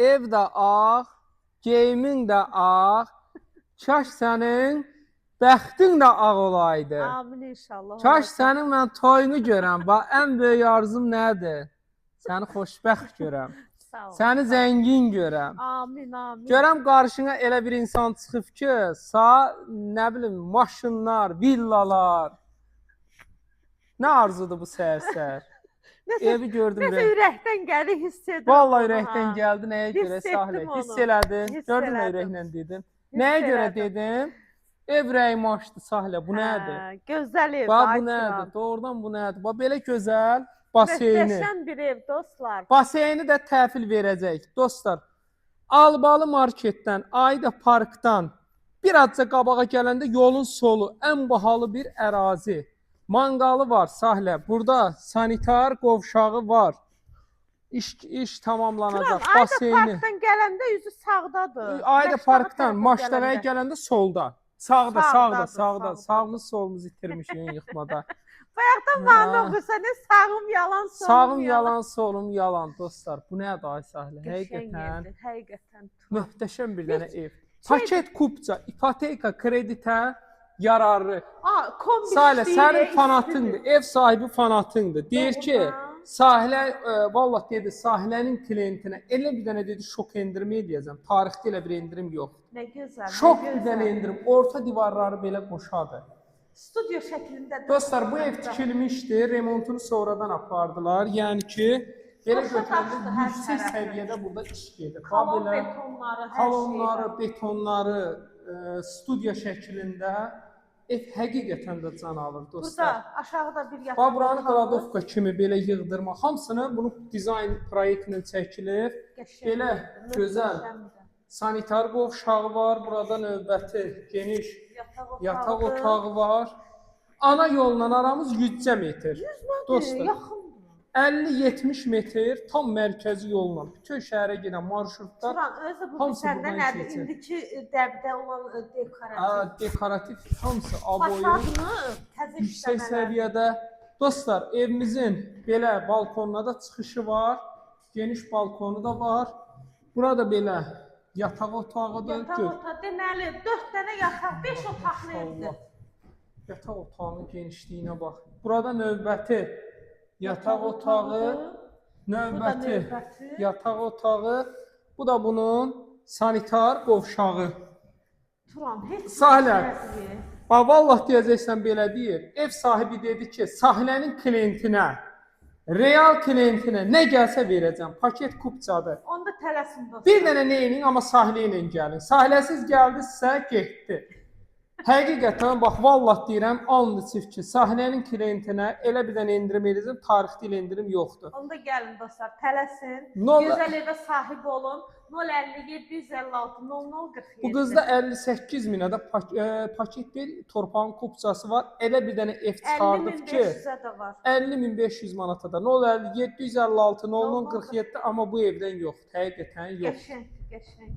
ev də ağ, geyimin də ağ. Kaş sənin bəxtin də ağ olaydı. Amin inşallah. Kaş olacaq. sənin mən toyunu görəm. Bax, ən böyük arzum nədir? Səni xoşbəxt görəm. Sağ ol. Səni zəngin görəm. Amin, amin. Görəm qarşına elə bir insan çıxıb ki, nə bilim, maşınlar, villalar. Nə arzudur bu səhər-səhər? Evi gördüm. Nəsə ürəkdən gəlir, hiss edirəm. Vallahi onu, ürəkdən ha. gəldi. Nəyə görə Hiss Sahilə? etdim Hiss onu. elədin. Hiss Gördün mü elədim. ürəklə dedim. Hiss Nəyə görə elədim. dedim? Ev ürəyimi açdı Sahilə. Bu nədir? Hə, gözəl ev. Bax bu ay nədir? kral. Doğrudan bu nədir? Bax belə gözəl baseyni. Möhtəşəm bir ev dostlar. Baseyni də təhvil verəcək. Dostlar, Albalı marketdən, Ayda parkdan bir azca qabağa gələndə yolun solu ən bahalı bir ərazi. Manqalı var Sahilə. Burada sanitar qovşağı var. İş tamamlanacaq. Turan, Ayda Baseyni. parkdan gələndə üzü sağdadır. Ayda Məştağı parkdan tərəfə Maçdağaya gələndə solda. Sağda, sağda, Sağdadır, sağda. sağda. Sağımız solumuz itirmişik yıxmada. Bayaqdan mahnı oxusan, sağım yalan, solum Sağım yalan, solum yalan dostlar. Bu nədir ay Sahilə? Qəşəng Həqiqətən evdir, həqiqətən. Turan. möhtəşəm bir dənə ev. Paket kupça, ipoteka kreditə yararlı. Kombi Sahilə işləyir, sənin istidir. fanatındır, ev sahibi fanatındır. Deyir ki, Doğrudan. Sahilə vallah dedi, Sahilənin klientinə elə bir dənə dedi şok endirmə edəcəm. Tarixdə elə bir endirim yox. Nə gözəl. Şok nə bir gözəl. dənə endirim. Orta divarları belə qoşadı. Studiyo şəklində. Dostlar bu ev tikilmişdi, remontunu sonradan apardılar. Yəni ki, belə Başa götürəndə daşdı hər yüksək tərəfi. səviyyədə burada iş gedir. Kolon Belə betonları, hər kolonları, şey var. betonları, studiya şəklində ev həqiqətən də can alır dostlar. Burada aşağıda bir yataq Bax buranı otağı. qladovka kimi belə yığdırma, hamısını bunu dizayn proyektlə çəkilir. Qəşəng Belə evdir, gözəl möhtəşəmdir. sanitar qovşağı var, burada növbəti geniş yataq otağı var. Ana yolla aramız 100 metr. Dostlar, Yaxındır. 50-70 metr tam mərkəzi yolla. Bütün şəhərə gedən marşrutlar Turan, özü bu hamısı səndə buradan nədir? keçir. İndiki dəbdə olan dekorativ. dekorativ hamısı aboyu Fasadını təzə yüksək işləmələr. səviyyədə. Dostlar, evimizin belə balkonuna da çıxışı var. Geniş balkonu da var. Burada belə yataq otağıdır. Yataq otağı deməli 4 dənə yataq, 5 otaqlı evdir. Allah. Yataq otağının genişliyinə bax. Burada növbəti yataq otağı, növbəti növbəti. yataq otağı. Bu da bunun sanitar qovşağı. Turan, heç Sahilə. nədir? Bax vallah deyəcəksən belə deyir. Ev sahibi dedi ki, Sahilənin klientinə, real klientinə nə gəlsə verəcəm. Paket kupçadır. Onda tələsin dostlar. Bir dənə neyin amma Sahilə ilə gəlin. Sahiləsiz gəldinizsə getdi. Həqiqətən bax vallah deyirəm, and içir ki, Sahilənin klientinə elə bir dənə endirim edəcəm, tarixdə elə endirim yoxdur. Onda gəlin dostlar, tələsin. Nol- Gözəl evə sahib olun. 050 756 0047. Bu qızda 58 minə də paket bir torpağın kupçası var. Elə bir dənə ev çıxardıb ki, 50.500-ə də var. 50.500 manata da 050 756 0047 amma bu evdən yoxdur. Həqiqətən yox. Qəşəngdir, qəşəng.